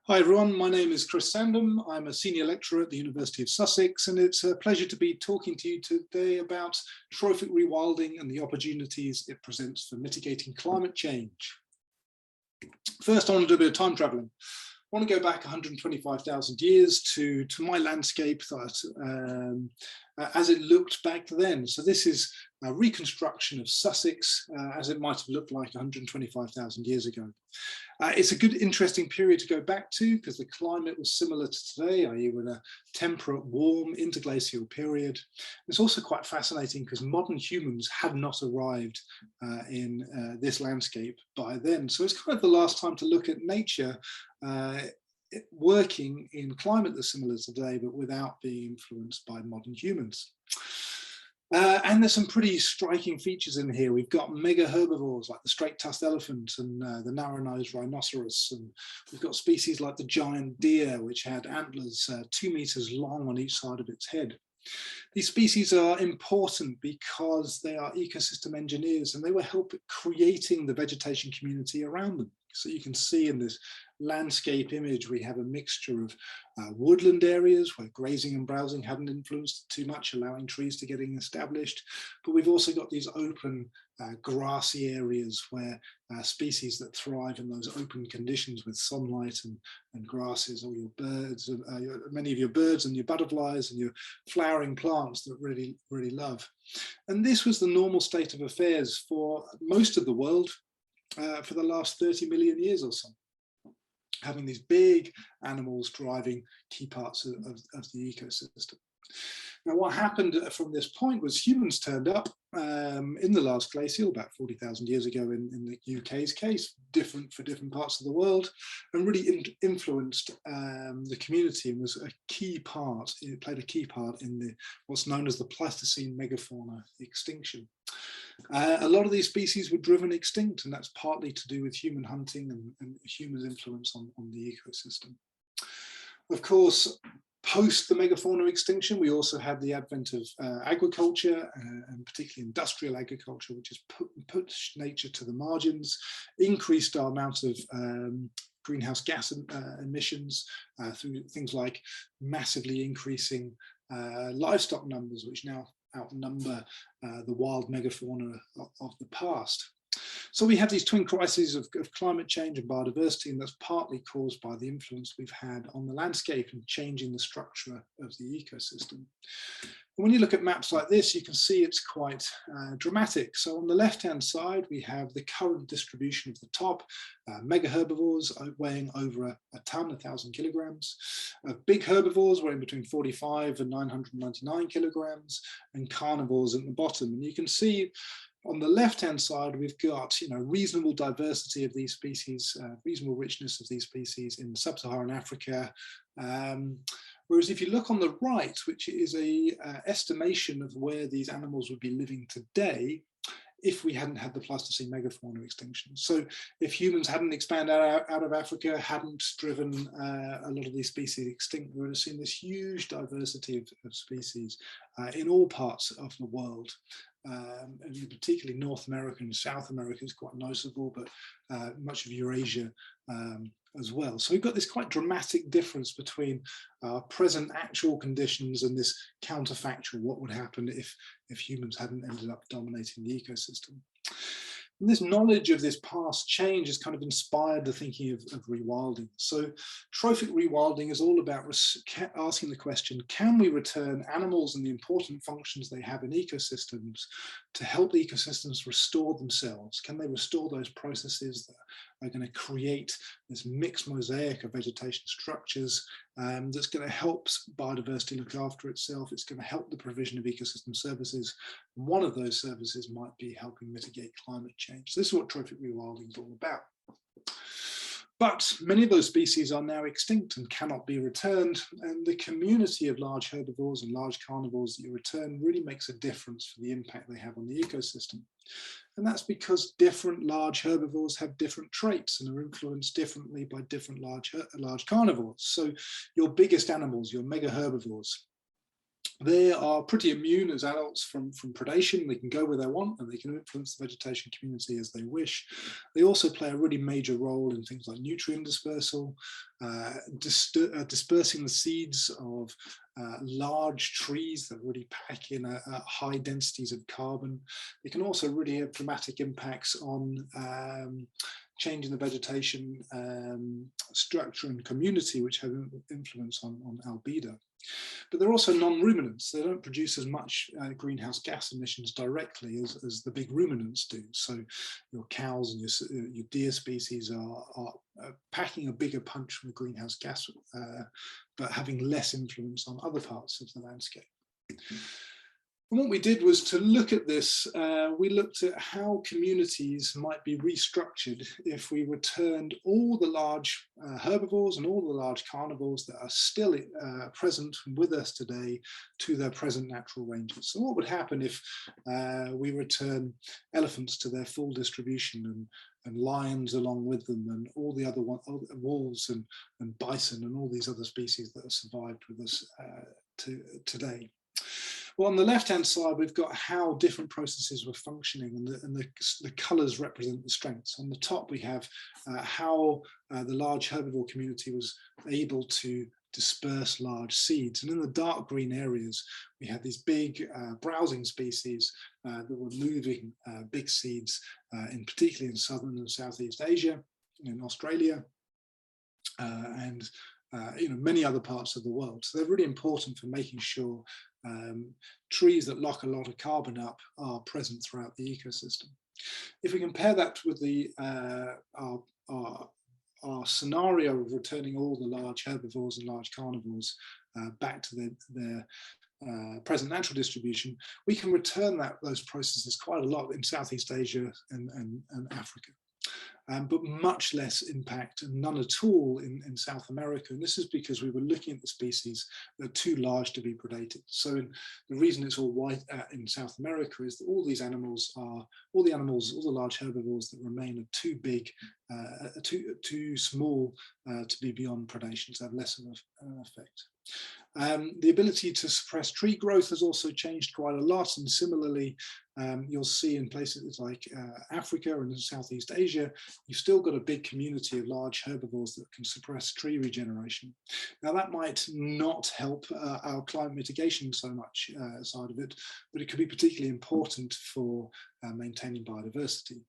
Hi everyone, my name is Chris Sandom. I'm a senior lecturer at the University of Sussex, and it's a pleasure to be talking to you today about trophic rewilding and the opportunities it presents for mitigating climate change. First, I want to do a bit of time traveling. I want to go back 125,000 years to my landscape that, as it looked back then. So this is a reconstruction of Sussex as it might have looked like 125,000 years ago. It's a good, interesting period to go back to because the climate was similar to today, i.e. with a temperate, warm, interglacial period. It's also quite fascinating because modern humans had not arrived in this landscape by then. So it's kind of the last time to look at nature working in climate that's similar to today, but without being influenced by modern humans. And there's some pretty striking features in here. We've got mega herbivores like the straight-tusked elephant and the narrow-nosed rhinoceros. And we've got species like the giant deer, which had antlers 2 meters long on each side of its head. These species are important because they are ecosystem engineers and they will help creating the vegetation community around them. So you can see in this landscape image, we have a mixture of woodland areas where grazing and browsing hadn't influenced too much, allowing trees to get established. But we've also got these open grassy areas where species that thrive in those open conditions with sunlight and grasses, or your birds, many of your birds and your butterflies and your flowering plants that really love. And this was the normal state of affairs for most of the world for the last 30 million years or so, having these big animals driving key parts of the ecosystem. Now, what happened from this point was humans turned up in the last glacial about 40,000 years ago in the UK's case, different for different parts of the world, and really influenced the community and was a key part, it played a key part in what's known as the Pleistocene megafauna extinction. A lot of these species were driven extinct, and that's partly to do with human hunting and human influence on the ecosystem. Of course, post the megafauna extinction, we also had the advent of agriculture, and particularly industrial agriculture, which has put nature to the margins, increased our amount of greenhouse gas emissions through things like massively increasing livestock numbers, which now outnumber the wild megafauna of the past. So we have these twin crises of climate change and biodiversity, and that's partly caused by the influence we've had on the landscape and changing the structure of the ecosystem. When you look at maps like this, you can see it's quite dramatic. So on the left-hand side, we have the current distribution of the top, mega herbivores weighing over a ton, 1,000 kilograms. Big herbivores weighing between 45 and 999 kilograms, and carnivores at the bottom. And you can see on the left-hand side, we've got reasonable diversity of these species, reasonable richness of these species in sub-Saharan Africa. Whereas if you look on the right, which is a estimation of where these animals would be living today, if we hadn't had the Pleistocene megafauna extinction. So if humans hadn't expanded out of Africa, hadn't driven a lot of these species extinct, we would have seen this huge diversity of species in all parts of the world. And particularly North America and South America is quite noticeable, but much of Eurasia as well. So we've got this quite dramatic difference between present actual conditions and this counterfactual, what would happen if humans hadn't ended up dominating the ecosystem. And this knowledge of this past change has kind of inspired the thinking of rewilding. So trophic rewilding is all about asking the question, can we return animals and the important functions they have in ecosystems to help the ecosystems restore themselves? Can they restore those processes that are going to create this mixed mosaic of vegetation structures that's going to help biodiversity look after itself? It's going to help the provision of ecosystem services. One of those services might be helping mitigate climate change. So this is what trophic rewilding is all about. But many of those species are now extinct and cannot be returned, and the community of large herbivores and large carnivores that you return really makes a difference for the impact they have on the ecosystem. And that's because different large herbivores have different traits and are influenced differently by different large carnivores. So your biggest animals, your mega herbivores, They are pretty immune as adults from predation. They can go where they want and they can influence the vegetation community as they wish. They also play a really major role in things like nutrient dispersal, dispersing the seeds of large trees that really pack in high densities of carbon. They can also really have dramatic impacts on changing the vegetation structure and community, which have influence on albedo. But they're also non-ruminants. They don't produce as much greenhouse gas emissions directly as the big ruminants do. So your cows and your deer species are packing a bigger punch from the greenhouse gas, but having less influence on other parts of the landscape. And what we did was to look at this. We looked at how communities might be restructured if we returned all the large herbivores and all the large carnivores that are still present with us today to their present natural ranges. So what would happen if we return elephants to their full distribution and lions along with them, and all the other wolves and bison and all these other species that have survived with us today? Well, on the left-hand side, we've got how different processes were functioning, and the colours represent the strengths. On the top, we have how the large herbivore community was able to disperse large seeds. And in the dark green areas, we had these big browsing species that were moving big seeds, particularly in southern and Southeast Asia, in Australia, and many other parts of the world. So they're really important for making sure trees that lock a lot of carbon up are present throughout the ecosystem. If we compare that with our scenario of returning all the large herbivores and large carnivores back to their present natural distribution, we can return those processes quite a lot in Southeast Asia and Africa. But much less impact, and none at all in South America. And this is because we were looking at the species that are too large to be predated. So the reason it's all white in South America is that all the large herbivores that remain are too big, too small to be beyond predation, to have less of an effect. The ability to suppress tree growth has also changed quite a lot, and similarly you'll see in places like Africa and in Southeast Asia, you've still got a big community of large herbivores that can suppress tree regeneration. Now that might not help our climate mitigation so much side of it, but it could be particularly important for maintaining biodiversity.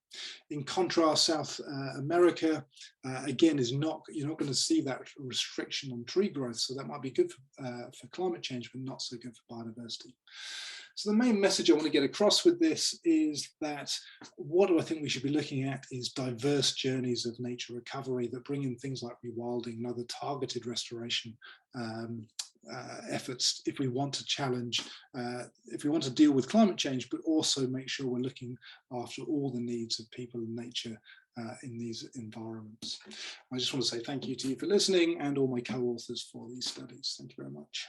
In contrast, South America, again, you're not going to see that restriction on tree growth, so that might be good for climate change, but not so good for biodiversity. So the main message I want to get across with this is that what do I think we should be looking at is diverse journeys of nature recovery that bring in things like rewilding and other targeted restoration efforts if we want to challenge, if we want to deal with climate change, but also make sure we're looking after all the needs of people and nature in these environments. I just want to say thank you to you for listening and all my co-authors for these studies. Thank you very much.